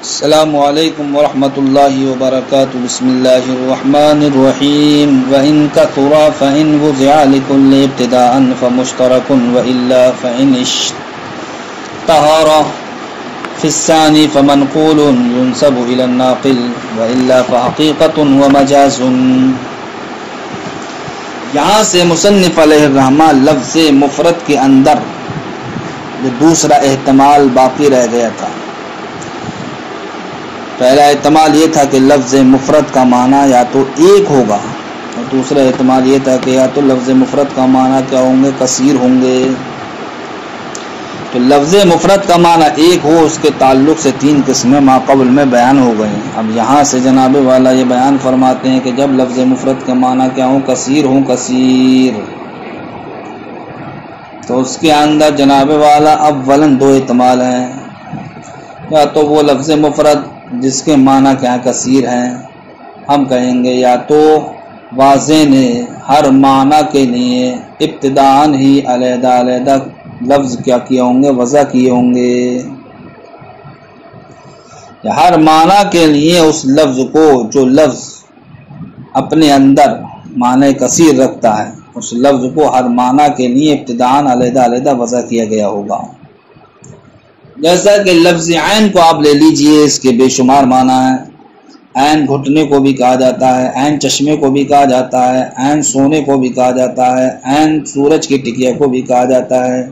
السلام علیکم ورحمۃ اللہ وبرکاتہ۔ بسم اللہ الرحمن الرحیم۔ وَإِن كَثُرَ فَإِنْ وُضِعَ لِكُلِّ ابْتِدَاءً فَمُشْتَرَكٌ وَإِلَّا فَإِنْ اشْتَهَرَ فِي الثَّانِي فَمَنْقُولٌ يُنْسَبُ إِلَى النَّاقِلِ وَإِلَّا فَحَقِيقَةٌ وَمَجَازٌ۔ یہاں سے مصنف علیہ الرحمہ لفظ مفرد کے اندر جو دوسرا احتمال باقی رہ گیا تھا۔ پہلا احتمال یہ تھا کہ لفظ مفرد کا معنی یا تو ایک ہوگا، اور دوسرا احتمال یہ تھا کہ یا تو لفظ مفرد کا معنی کیا ہوں گے، کثیر ہوں گے۔ تو لفظ مفرد کا معنی ایک ہو، اس کے تعلق سے تین قسمیں ما قبل میں بیان ہو گئے ہیں۔ اب یہاں سے جناب والا یہ بیان فرماتے ہیں کہ جب لفظ مفرد کا معنی کیا ہوں، کثیر ہوں، کثیر، تو اس کے اندر جناب والا اولاً دو احتمال ہیں۔ یا تو وہ لفظ مفرد جس کے معنی کیا کثیر ہیں، ہم کہیں گے یا تو واضح نے ہر معنی کے لیے ابتداءً ہی علیحدہ علیحدہ لفظ کیا کیے ہوں گے، وضع کیے ہوں گے، یا ہر معنی کے لیے اس لفظ کو جو لفظ اپنے اندر معنی کثیر رکھتا ہے، اس لفظ کو ہر معنی کے لیے ابتداءً علیحدہ علیحدہ وضع کیا گیا ہوگا۔ جیسا کہ لفظ عین کو آپ لے لیجئے، اس کے بے شمار معنی ہیں۔ عین گھٹنے کو بھی کہا جاتا ہے، عین چشمے کو بھی کہا جاتا ہے، عین سونے کو بھی کہا جاتا ہے، عین سورج کی ٹکیا کو بھی کہا جاتا ہے۔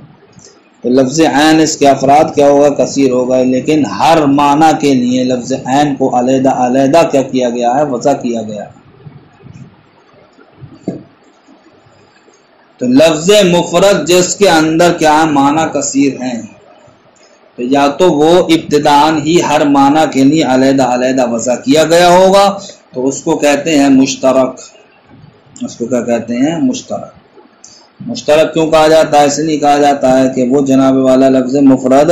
تو لفظ عین اس کے افراد کیا ہوگا، کثیر ہوگا، لیکن ہر معنی کے لیے لفظ عین کو علیحدہ علیحدہ کیا کیا گیا ہے، وضع کیا گیا۔ تو لفظ مفرد جس کے اندر کیا ہے، معنی کثیر ہیں، تو یا تو وہ ابتداءً ہی ہر معنی کے لیے علیحدہ علیحدہ وضع کیا گیا ہوگا، تو اس کو کہتے ہیں مشترک۔ اس کو کیا کہتے ہیں، مشترک۔ مشترک کیوں کہا جاتا ہے؟ اس لیے کہا جاتا ہے کہ وہ جناب والا لفظ مفرد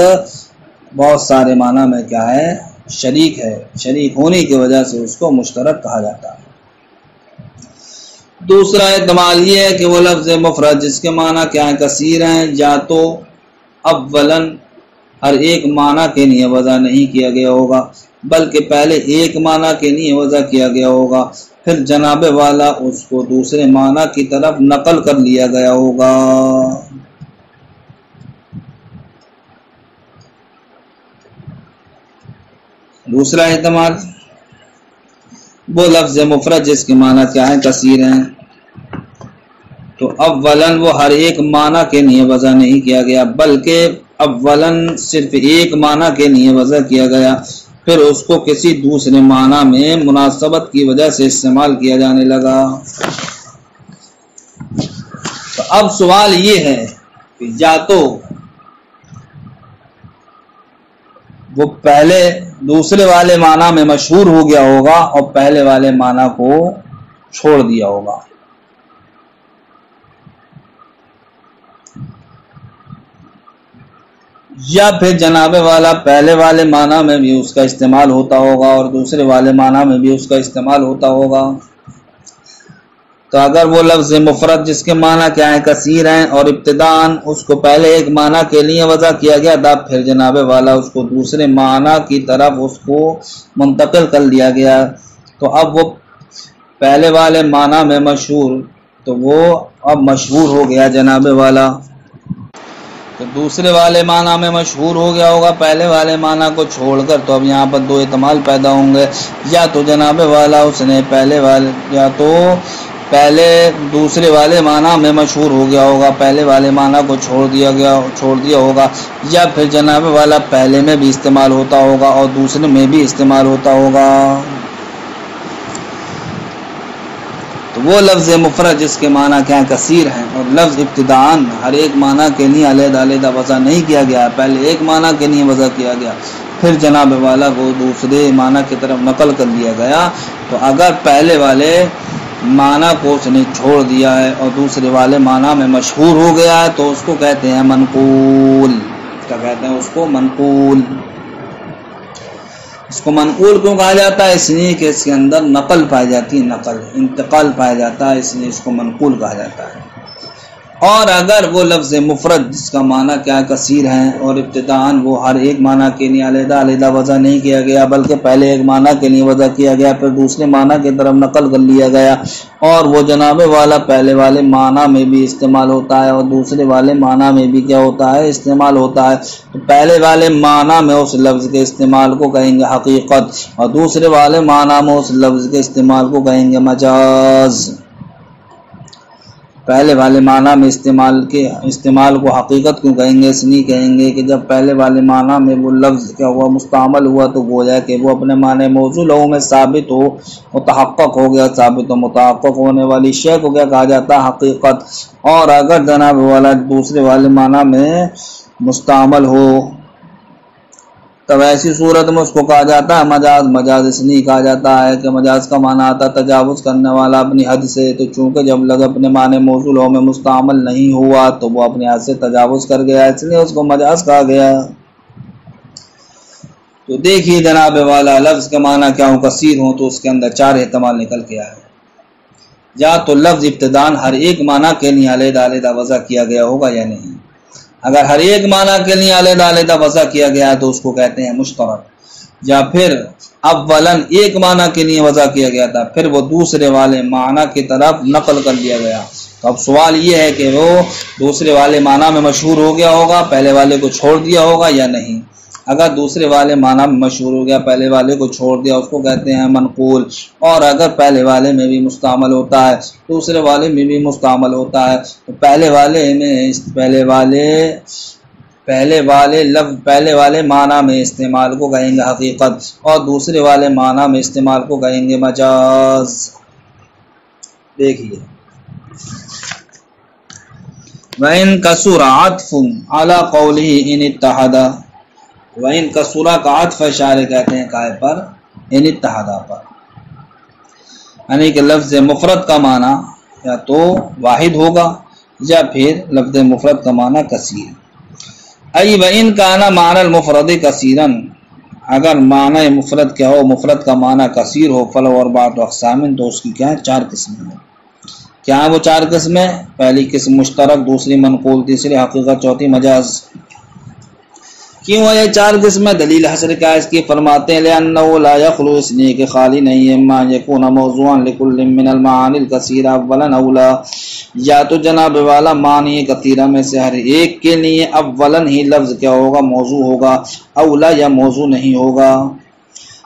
بہت سارے معنی میں کیا ہے، شریک ہے، شریک ہونے کی وجہ سے اس کو مشترک کہا جاتا ہے۔ دوسرا احتمال یہ ہے کہ وہ لفظ مفرد جس کے معنی کیا ہے، کثیر ہیں، یا تو اولاً ہر ایک معنی کے لیے وضع نہیں کیا گیا ہوگا، بلکہ پہلے ایک معنی کے لیے وضع کیا گیا ہوگا، پھر جناب والا اس کو دوسرے معنی کی طرف نقل کر لیا گیا ہوگا۔ دوسرا احتمال وہ لفظ مفرد جس کے معنی کیا ہے، کثیر ہیں، تو اولاً وہ ہر ایک معنی کے لیے وضع نہیں کیا گیا، بلکہ اولاً صرف ایک معنی کے لیے وضع کیا گیا، پھر اس کو کسی دوسرے معنی میں مناسبت کی وجہ سے استعمال کیا جانے لگا۔ تو اب سوال یہ ہے کہ یا تو وہ پہلے دوسرے والے معنی میں مشہور ہو گیا ہوگا اور پہلے والے معنی کو چھوڑ دیا ہوگا، یا پھر جناب والا پہلے والے معنی میں بھی اس کا استعمال ہوتا ہوگا اور دوسرے والے معنی میں بھی اس کا استعمال ہوتا ہوگا۔ تو اگر وہ لفظ مفرد جس کے معنی کیا ہے، کثیر ہیں، اور ابتداءً اس کو پہلے ایک معنی کے لیے وضع کیا گیا تھا، پھر جناب والا اس کو دوسرے معنی کی طرف اس کو منتقل کر لیا گیا، تو اب وہ پہلے والے معنی میں مشہور، تو وہ اب مشہور ہو گیا جناب والا، تو دوسرے والے معنی میں مشہور ہو گیا ہوگا پہلے والے معنی کو چھوڑ کر۔ تو اب یہاں پر دو احتمال پیدا ہوں گے، یا تو جناب والا اس نے پہلے والے، یا تو پہلے دوسرے والے معنی میں مشہور ہو گیا ہوگا، پہلے والے معنی کو چھوڑ دیا ہوگا، یا پھر جناب والا پہلے میں بھی استعمال ہوتا ہوگا اور دوسرے میں بھی استعمال ہوتا ہوگا۔ تو وہ لفظ مفرد جس کے معنی کیا کثیر ہیں اور لفظ ابتداءً ہر ایک معنی کے لیے علیحدہ علیحدہ وضع نہیں کیا گیا، پہلے ایک معنی کے لیے وضع کیا گیا، پھر جناب والا وہ دوسرے معنی کی طرف نقل کر لیا گیا، تو اگر پہلے والے معنی کو اس نے چھوڑ دیا ہے اور دوسرے والے معنی میں مشہور ہو گیا ہے تو اس کو کہتے ہیں منقول۔ کیا کہتے ہیں اس کو؟ منقول۔ اس کو منقول کیوں کہا جاتا ہے؟ اس لیے کہ اس کے اندر نقل پائی جاتی ہے، نقل انتقال پایا جاتا ہے، اس لیے اس کو منقول کہا جاتا ہے۔ اور اگر وہ لفظ مفرد جس کا معنی کیا کثیر ہے اور ابتداءً وہ ہر ایک معنی کے لیے علیحدہ علیحدہ وضع نہیں کیا گیا بلکہ پہلے ایک معنی کے لیے وضع کیا گیا پھر دوسرے معنی کی طرف نقل کر لیا گیا، اور وہ جناب والا پہلے والے معنی میں بھی استعمال ہوتا ہے اور دوسرے والے معنی میں بھی کیا ہوتا ہے؟ استعمال ہوتا ہے، تو پہلے والے معنی میں اس لفظ کے استعمال کو کہیں گے حقیقت اور دوسرے والے معنی میں اس لفظ کے استعمال کو کہیں گے مجاز۔ پہلے والے معنی میں استعمال کو حقیقت کیوں کہیں گے؟ اس لیے کہیں گے کہ جب پہلے والے معنی میں وہ لفظ کیا ہوا مستعمل ہوا تو گویا کہ وہ اپنے معنی موضوع لہو میں ثابت ہو، متحقق ہو گیا، ثابت و متحقق ہونے والی شے کو کیا کہا جاتا ہے؟ حقیقت۔ اور اگر جناب والا دوسرے والے معنی میں مستعمل ہو تب ایسی صورت میں اس کو کہا جاتا ہے مجاز۔ مجاز اس لیے کہا جاتا ہے کہ مجاز کا معنی آتا ہے تجاوز کرنے والا اپنی حد سے، تو چونکہ جب لفظ اپنے معنی موصول ہو میں مستعمل نہیں ہوا تو وہ اپنی حد سے تجاوز کر گیا، اس لیے اس کو مجاز کہا گیا۔ تو دیکھیے جناب والا لفظ کا معنی کیا ہو کثیر ہو تو اس کے اندر چار احتمال نکل کے آئے، یا تو لفظ ابتداءً ہر ایک معنی کے لیے علیحدہ علیحدہ وضع کیا گیا ہوگا یا نہیں۔ اگر ہر ایک معنی کے لیے علیحدہ علیحدہ وضع کیا گیا ہے تو اس کو کہتے ہیں مشترک، یا پھر اولاً ایک معنی کے لیے وضع کیا گیا تھا پھر وہ دوسرے والے معنی کی طرف نقل کر دیا گیا۔ تو اب سوال یہ ہے کہ وہ دوسرے والے معنی میں مشہور ہو گیا ہوگا، پہلے والے کو چھوڑ دیا ہوگا یا نہیں۔ اگر دوسرے والے معنی میں مشہور ہو گیا پہلے والے کو چھوڑ دیا اس کو کہتے ہیں منقول، اور اگر پہلے والے میں بھی مستعمل ہوتا ہے دوسرے والے میں بھی مستعمل ہوتا ہے تو پہلے والے معنی میں استعمال کو کہیں گے حقیقت اور دوسرے والے معنی میں استعمال کو کہیں گے مجاز۔ دیکھیے وَإِن كَسُرَ عَطْفٌ عَلَى قَوْلِهِ إِنِ اتَّحَدَ، وَإِن كَسُرَ کا عطف اشارے کہتے ہیں کائے پر؟ ان اتحادہ پر، یعنی کہ لفظ مفرد کا معنی یا تو واحد ہوگا یا پھر لفظ مفرد کا معنی کثیر۔ ای وَإِن كَانَ مَعْنَى الْمُفْرَدِ كَثِيرًا، اگر معنی مفرد کیا ہو مفرد کا معنی کثیر ہو فَلَهُ أَرْبَعَةُ أَقْسَامٍ، تو اس کی کیا ہے؟ چار قسمیں ہیں۔ کیا ہیں وہ چار قسمیں؟ پہلی قسم مشترک، دوسری منقول، تیسری حقیقت، چوتھی مجاز۔ کیوں ہے یہ چار قسمیں؟ دلیل حسر کا اس کی فرماتے ہیں لأنه لا يخلو، اس لیے کہ خالی نہیں ہے ما يكون موضوعا لكل من المعاني الكثيرة اولا اولا، یا تو جناب والا معنی کثیرہ میں سے ہر ایک کے لیے اولا ہی لفظ کیا ہوگا؟ موضوع ہوگا، اولا یا موضوع نہیں ہوگا۔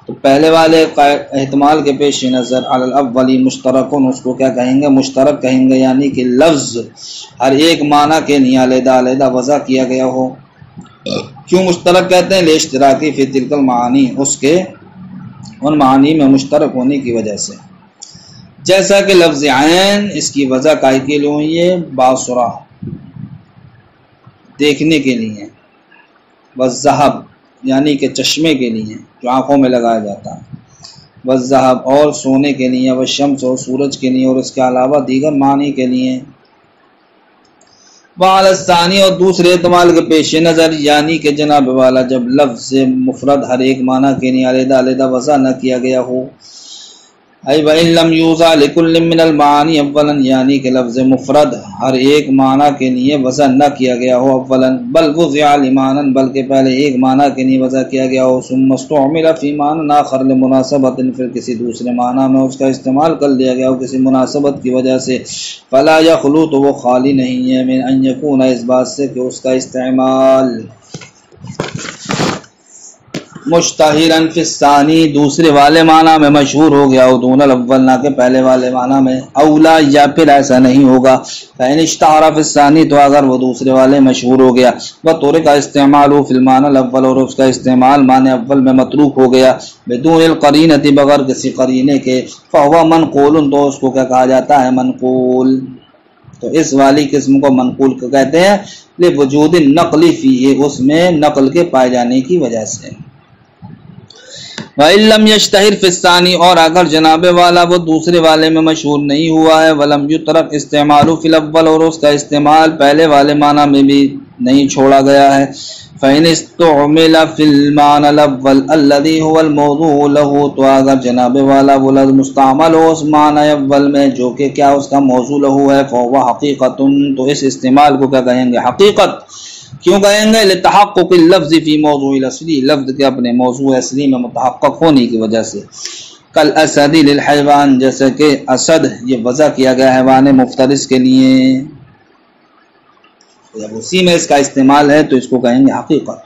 تو پہلے والے احتمال کے پیش نظر علی الاولی مشترکن، اس کو کیا کہیں گے؟ مشترک کہیں گے، یعنی کہ لفظ ہر ایک معنی کے لیے علیحدہ علیحدہ وضع کیا گیا ہو۔ کیوں مشترک کہتے ہیں؟ لاشتراکی فی تلک المعانی، اس کے ان معانی میں مشترک ہونے کی وجہ سے، جیسا کہ لفظ عین اس کی وضع کائی کے لیے ہوئی ہے؟ باصرہ، دیکھنے کے لیے، والذہب یعنی کہ چشمے کے لیے جو آنکھوں میں لگایا جاتا ہے، والذہب اور سونے کے لیے، والشمس اور سورج کے لیے، اور اس کے علاوہ دیگر معنی کے لیے۔ وعلی الثانی، اور دوسرے احتمال کے پیش نظر، یعنی کہ جناب والا جب لفظ مفرد ہر ایک معنی کے لیے علیحدہ علیحدہ وضع نہ کیا گیا ہو، ای وَإِن لَمْ يُوضَعْ لِكُلٍّ مِّنَ الْمَعَانِي اولا، یعنی کہ لفظ مفرد ہر ایک معنی کے لیے وضع نہ کیا گیا ہو اولا، بل وضع لمعنى، بلکہ پہلے ایک معنی کے لیے وضع کیا گیا ہو، ثم استعمل فی معنى آخر لمناسبت، پھر کسی دوسرے معنی میں اس کا استعمال کر لیا گیا ہو کسی مناسبت کی وجہ سے، فلا یخلو، تو وہ خالی نہیں ہے، من ان یکون، اس بات سے کہ اس کا استعمال مشتہرن فی الثانی، دوسرے والے معنی میں مشہور ہو گیا ہو، دون الاول، نہ کہ پہلے والے معنی میں، اولا، یا پھر ایسا نہیں ہوگا، فإن اشتہر فی الثانی، تو اگر وہ دوسرے والے مشہور ہو گیا، وترک استعمالہ فی المعنی الاول، اور اس کا استعمال معنی اول میں متروک ہو گیا، بدون القرینۃ، بغیر کسی قرینے کے، فہو منقول، تو اس کو کیا کہا جاتا ہے؟ منقول۔ تو اس والی قسم کو منقول کو کہتے ہیں لوجود النقل فیہ، اس میں نقل کے پائے جانے کی وجہ سے۔ وَإِن لَمْ يَشْتَهِرْ فِي الثَّانِي، اور اگر جناب والا وہ دوسرے والے میں مشہور نہیں ہوا ہے، وَلَمْ يُتْرَكْ اسْتِعْمَالُ فِي الْأَوَّلِ، اور اس کا استعمال پہلے والے معنی میں بھی نہیں چھوڑا گیا ہے، فَإِنِ اسْتُعْمِلَ فِي الْمَعْنَى الْأَوَّلِ الَّذِي هُوَ الْمَوْضُوعُ لَهُ، تو اگر جناب والا وہ لفظ مستعمل ہو اس معنی اول میں جو کہ کیا اس کا موضوع لہو ہے، فَهُوَ حَقِيقَةٌ، تو اس استعمال کو کیا کہیں گے؟ حقیقت۔ کیوں کہیں گے؟ لِتَحَقُّقِ اللَّفْظِ فِي مَوْضُوعِ الْأَصْلِ، لفظ کے اپنے موضوع اصلی میں متحقق ہونے کی وجہ سے۔ کالاسد للحیوان، جیسے کہ اسد یہ وضع کیا گیا حیوان مفترس کے لیے، جب اسی میں اس کا استعمال ہے تو اس کو کہیں گے حقیقت۔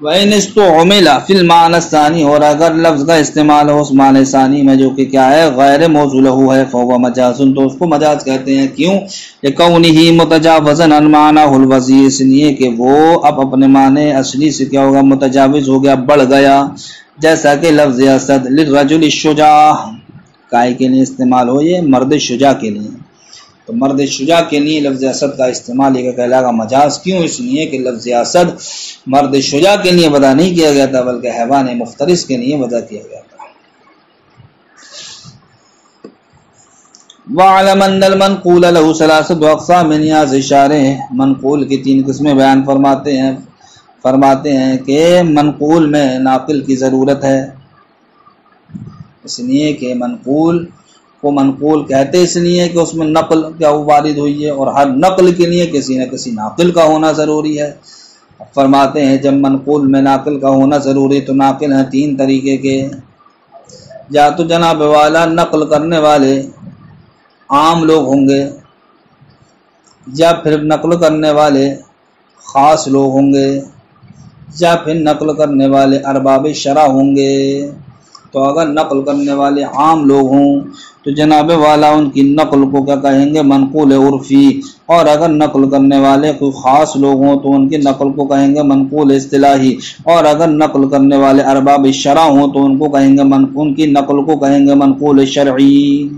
وَإِنِ اسْتُعْمِلَ فِي الْمَعْنَى الثَّانِي، اور اگر لفظ کا استعمال ہو اس معنی ثانی میں جو کہ کیا ہے غیر موضوع لہو ہے، فَهُوَ مَجَازٌ، تو اس کو مجاز کہتے ہیں۔ کیوں؟ لِكَوْنِهِ مُتَجَاوَزًا عَنْ مَعْنَاهُ الْوَضْعِي، اس لیے کہ وہ اب اپنے معنی اصلی سے کیا ہوگا؟ متجاوز ہو گیا، بڑھ گیا۔ جیسا کہ لفظ اسد للرجل الشجاع، کائے کے لیے استعمال ہو، یہ مرد شجاع کے لیے، تو مرد شجاع کے لیے لفظ اسد کا استعمال یہ کہلائے گا مجاز۔ کیوں؟ اس لیے کہ لفظ اسد مرد شجاع کے لیے وضع نہیں کیا گیا تھا بلکہ حیوان مفترس کے لیے وضع کیا گیا تھا۔ وَعْلَمَ أَنَّ الْمَنْقُولَ لَهُ ثَلَاثَةُ أَقْسَامٍ، نیاز اشارے منقول کی تین قسمیں بیان فرماتے ہیں کہ منقول میں ناقل کی ضرورت ہے، اس لیے کہ منقول کو منقول کہتے اس لیے کہ اس میں نقل کیا وارد ہوئی ہے، اور ہر نقل کے لیے کسی نہ کسی ناقل کا ہونا ضروری ہے۔ فرماتے ہیں جب منقول میں ناقل کا ہونا ضروری تو ناقل ہیں تین طریقے کے، یا تو جناب والا نقل کرنے والے عام لوگ ہوں گے، یا پھر نقل کرنے والے خاص لوگ ہوں گے، یا پھر نقل کرنے والے ارباب شرع ہوں گے۔ تو اگر نقل کرنے والے عام لوگ ہوں تو جناب والا ان کی نقل کو کیا کہیں گے؟ منقول عرفی، اور اگر نقل کرنے والے کوئی خاص لوگ ہوں تو ان کی نقل کو کہیں گے منقول اصطلاحی، اور اگر نقل کرنے والے ارباب شرع ہوں تو ان کو کہیں گے ان کی نقل کو کہیں گے منقول شرعی۔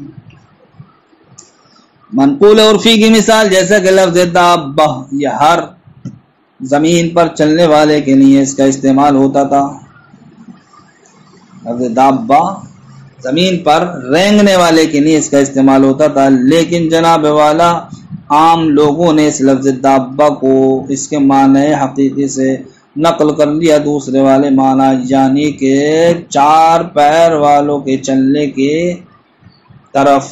منقول عرفی کی مثال جیسا کہ لفظ دابہ، یہ ہر زمین پر چلنے والے کے لیے اس کا استعمال ہوتا تھا۔ لفظ دابہ زمین پر رینگنے والے کے لیے اس کا استعمال ہوتا تھا، لیکن جناب والا عام لوگوں نے اس لفظ دابہ کو اس کے معنی حقیقی سے نقل کر لیا دوسرے والے معنی، یعنی کہ چار پیر والوں کے چلنے کی طرف۔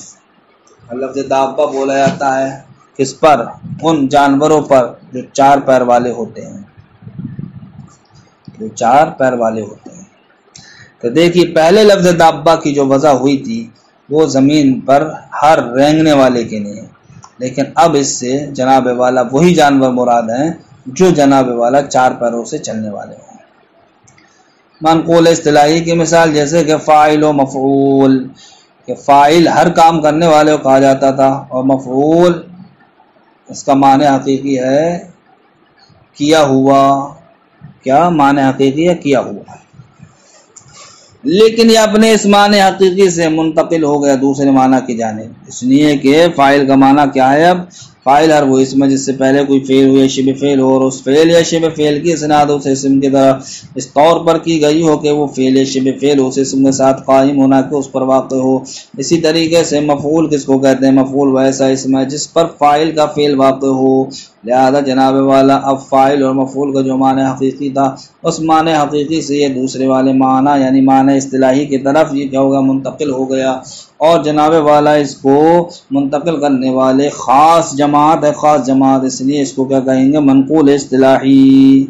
لفظ دابہ بولا جاتا ہے کس پر؟ ان جانوروں پر جو چار پیر والے ہوتے ہیں، جو چار پیر والے ہوتے ہیں۔ تو دیکھیے پہلے لفظ دابہ کی جو وضع ہوئی تھی وہ زمین پر ہر رینگنے والے کے لیے، لیکن اب اس سے جناب والا وہی جانور مراد ہیں جو جناب والا چار پیروں سے چلنے والے ہیں۔ منقول اصطلاحی کی مثال جیسے کہ فاعل و مفعول، کہ فاعل ہر کام کرنے والے کو کہا جاتا تھا، اور مفعول اس کا معنی حقیقی ہے کیا ہوا۔ کیا معنی حقیقی ہے؟ کیا ہوا، لیکن یہ اپنے اس معنی حقیقی سے منتقل ہو گیا دوسرے معنی کی جانب، اس لیے کہ فاعل کا معنی کیا ہے؟ اب فاعل ہر وہ اسم جس سے پہلے کوئی فعل ہو یا شبہ فعل ہو، اور اس فعل یا شبہ فعل کی اسناد اس اسم کی طرف اس طور پر کی گئی ہو کہ وہ فعل یا شبہ فعل اس اسم کے ساتھ قائم ہونا کہ اس پر واقع ہو۔ اسی طریقے سے مفعول کس کو کہتے ہیں؟ مفعول وہ ایسا اسم ہے جس پر فاعل کا فعل واقع ہو، لہذا جناب والا اب فاعل اور مفعول کا جو معنی حقیقی تھا اس معنی حقیقی سے یہ دوسرے والے معنی یعنی معنی اصطلاحی کی طرف یہ کیا ہوگا؟ منتقل ہو گیا، اور جناب والا اس کو منتقل کرنے والے خاص جماعت ہے، خاص جماعت، اس لیے اس کو کیا کہیں گے؟ منقول اصطلاحی۔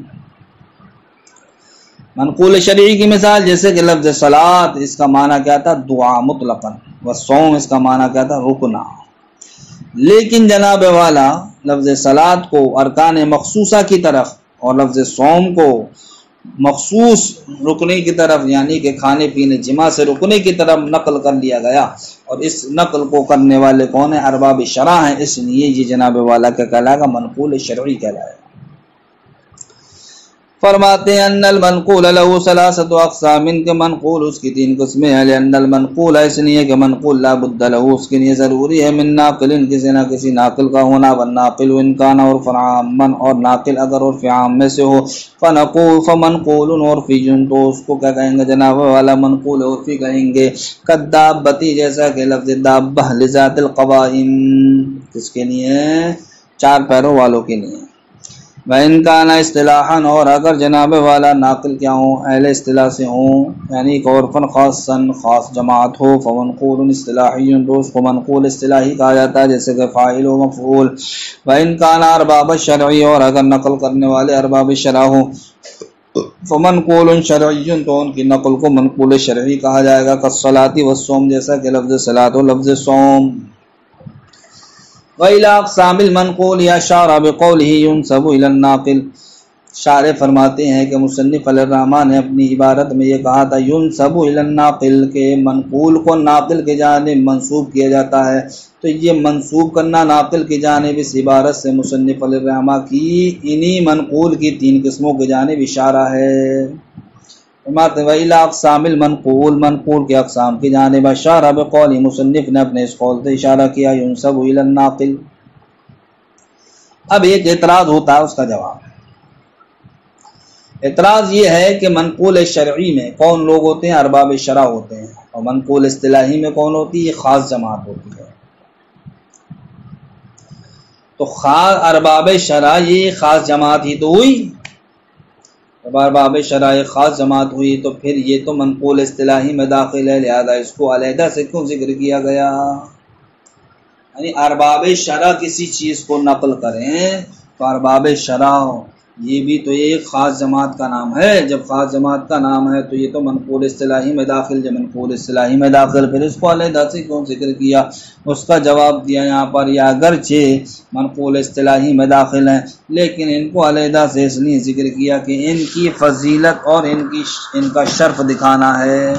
منقول شرعی کی مثال جیسے کہ لفظ صلاۃ، اس کا معنی کیا تھا؟ دعا مطلقاً، والصوم اس کا معنی کیا تھا؟ رکنا۔ لیکن جناب والا لفظ صلاۃ کو ارکان مخصوصہ کی طرف اور لفظ صوم کو مخصوص رکنے کی طرف یعنی کہ کھانے پینے جماع سے رکنے کی طرف نقل کر لیا گیا، اور اس نقل کو کرنے والے کون ہیں؟ ارباب شرع ہیں، اس لیے یہ جناب والا کا کہلائے گا منقول شرعی کہلائے گا۔ فرماتے ہیں ان المنقول له ثلاثه اقسام، کہ منقول اس کی تین قسمیں ہیں، لان المنقول اس لیے کہ منقول لا بد له اس کے لیے ضروری ہے من ناقل کسی نہ کسی ناقل کا ہونا، والناقل ان کان عرفا عاما اور ناقل اگر عرف عام میں سے ہو، فمنقول عرفی تو اس کو کیا کہیں گے؟ جناب والا منقول عرفی کہیں گے۔ کدابتی جیسا کہ لفظ دابہ لذات القوائم کس کے لیے؟ چار پیروں والوں کے لیے۔ وَإِنْ كَانَ اصطلاحاً، اور اگر جناب والا ناقل کیا ہوں اہل اصطلاح سے ہوں، یعنی ایک عرفاً خاصاً خاص جماعت ہو، فمنقول اصطلاحی، تو اس کو منقول اصطلاحی کہا جاتا ہے، جیسے کہ فاعل و مفعول۔ وَإِنْ كَانَ ارباب الشرعی، اور اگر نقل کرنے والے ارباب شرع ہوں، فمنقول شرعی، تو ان کی نقل کو منقول شرعی کہا جائے گا، کالصلاۃ والصوم، جیسا کہ لفظ صلاۃ و لفظ صوم۔ وَإِلَىٰ أَقْسَامِ الْمَنْقُولِ أَشَارَ بِقَوْلِهِ يُنْسَبُ إِلَى النَّاقِلِ، شارح فرماتے ہیں کہ مصنف علیہ الرحمٰن نے اپنی عبارت میں یہ کہا تھا يُنْسَبُ إِلَى النَّاقِلِ، کہ منقول کو ناقل کی جانب منسوب کیا جاتا ہے، تو یہ منسوب کرنا ناقل کی جانب اس عبارت سے مصنف علیہ الرحمٰن کی انہی منقول کی 3 قسموں کی جانب اشارہ ہے۔ وَإِلَىٰ أَقْسَامِ الْمَنْقُولِ، منقول کے اقسام کی جانب اشارہ بقول، مصنف نے اپنے اس قول سے اشارہ کیا يُنْسَبُ إِلَى النَّاقِلِ۔ اب ایک اعتراض ہوتا ہے، اس کا جواب۔ اعتراض یہ ہے کہ منقول شرعی میں کون لوگ ہوتے ہیں؟ ارباب شرع ہوتے ہیں، اور منقول اصطلاحی میں کون ہوتی ہے؟ یہ خاص جماعت ہوتی ہے۔ تو خاص ارباب شرع یہ خاص جماعت ہی تو ہوئی، ارباب شرع یہ خاص جماعت ہوئی، تو پھر یہ تو منقول اصطلاحی میں داخل ہے، لہذا اس کو علیحدہ سے کیوں ذکر کیا گیا؟ یعنی ارباب شرع کسی چیز کو نقل کریں تو ارباب شرع یہ بھی تو ایک خاص جماعت کا نام ہے، جب خاص جماعت کا نام ہے تو یہ تو منقول اصطلاحی میں داخل، جب منقول اصطلاحی میں داخل پھر اس کو علیحدہ سے کیوں ذکر کیا؟ اس کا جواب دیا یہاں پر، یا اگرچہ منقول اصطلاحی میں داخل ہیں لیکن ان کو علیحدہ سے اس لیے ذکر کیا کہ ان کی فضیلت اور ان کا شرف دکھانا ہے،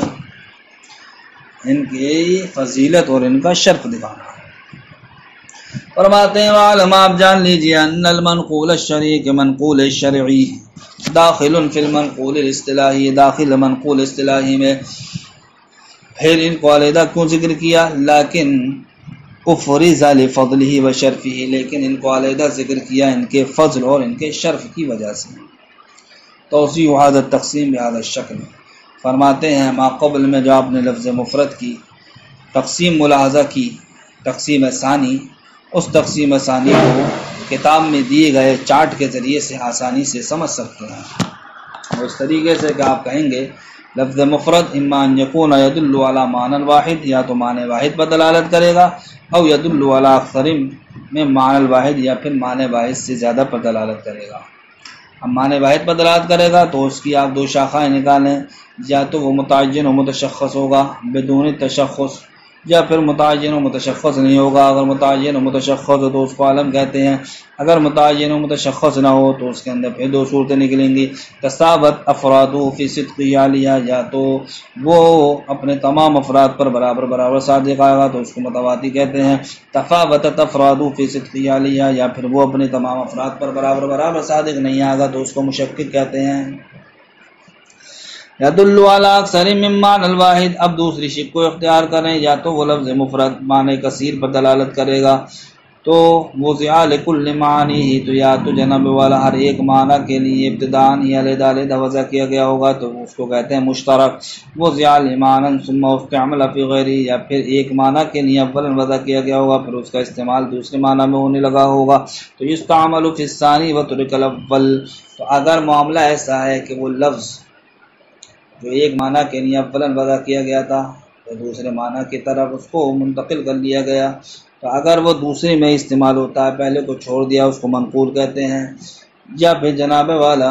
ان کی فضیلت اور ان کا شرف دکھانا ہے۔ فرماتے ہیں وعلم، آپ جان لیجئے، ان المنقول الشرعی، کہ منقول شرعی داخل فی المنقول الاصطلاحی، داخل منقول اصطلاحی میں، پھر ان کو علیحدہ کیوں ذکر کیا؟ لیکن افرز لفضلہ و شرفہ، لیکن ان کو علیحدہ ذکر کیا ان کے فضل اور ان کے شرف کی وجہ سے۔ توضیح هذا التقسیم بهذا الشکل، فرماتے ہیں ما قبل میں جو آپ نے لفظ مفرد کی تقسیم ملاحظہ کی، تقسیم ثانی، اس تقسیم ثانی کو کتاب میں دیے گئے چارٹ کے ذریعے سے آسانی سے سمجھ سکتے ہیں، اور اس طریقے سے کہ آپ کہیں گے لفظ مفرد اما ان یکون یدل علی معنی واحد، یا تو معنی واحد پر دلالت کرے گا، او یدل علی اکثر میں معنی واحد، یا پھر معنی واحد سے زیادہ پر دلالت کرے گا۔ اب معنی واحد پر دلالت کرے گا تو اس کی آپ 2 شاخائیں نکالیں، یا تو وہ متعین و متشخص ہوگا بدون تشخص، یا پھر متعین و متشخص نہیں ہوگا۔ اگر متعین و متشخص ہو تو اس کو علم کہتے ہیں، اگر متعین و متشخص نہ ہو تو اس کے اندر پھر 2 صورتیں نکلیں گی، تساوت افرادو فی صدق عالیہ، یا تو وہ اپنے تمام افراد پر برابر صادق آئے گا تو اس کو متواتی کہتے ہیں، تفاوتت افرادو فی صدق عالیہ، یا پھر وہ اپنے تمام افراد پر برابر صادق نہیں آئے گا تو اس کو مشکک کہتے ہیں۔ یدل علی اکثر من معنی الواحد، اب دوسری شک کو اختیار کریں، یا تو وہ لفظ مفرد معنی کثیر پر دلالت کرے گا تو وضع لکل معنی ہی، تو یا تو جناب والا ہر ایک معنی کے لیے ابتداءً ہی علیحدہ وضع کیا گیا ہوگا تو اس کو کہتے ہیں مشترک، وضع لمعنی ثم استعمل فی غیرہ، یا پھر ایک معنی کے لیے اولا وضع کیا گیا ہوگا پھر اس کا استعمال دوسرے معنی میں ہونے لگا ہوگا، تو یستعمل فی الثانی وترک الاول۔ تو اگر معاملہ ایسا ہے کہ وہ لفظ جو ایک معنی کے لیے اولاً وضع کیا گیا تھا تو دوسرے معنی کی طرف اس کو منتقل کر لیا گیا، تو اگر وہ دوسرے میں استعمال ہوتا ہے پہلے کو چھوڑ دیا اس کو منقول کہتے ہیں، یا پھر جناب والا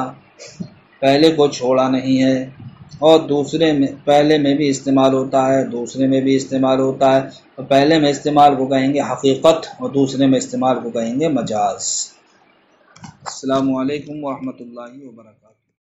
پہلے کو چھوڑا نہیں ہے اور دوسرے میں پہلے میں بھی استعمال ہوتا ہے دوسرے میں بھی استعمال ہوتا ہے، تو پہلے میں استعمال کو کہیں گے حقیقت اور دوسرے میں استعمال کو کہیں گے مجاز۔ السلام علیکم ورحمۃ اللہ وبرکاتہ۔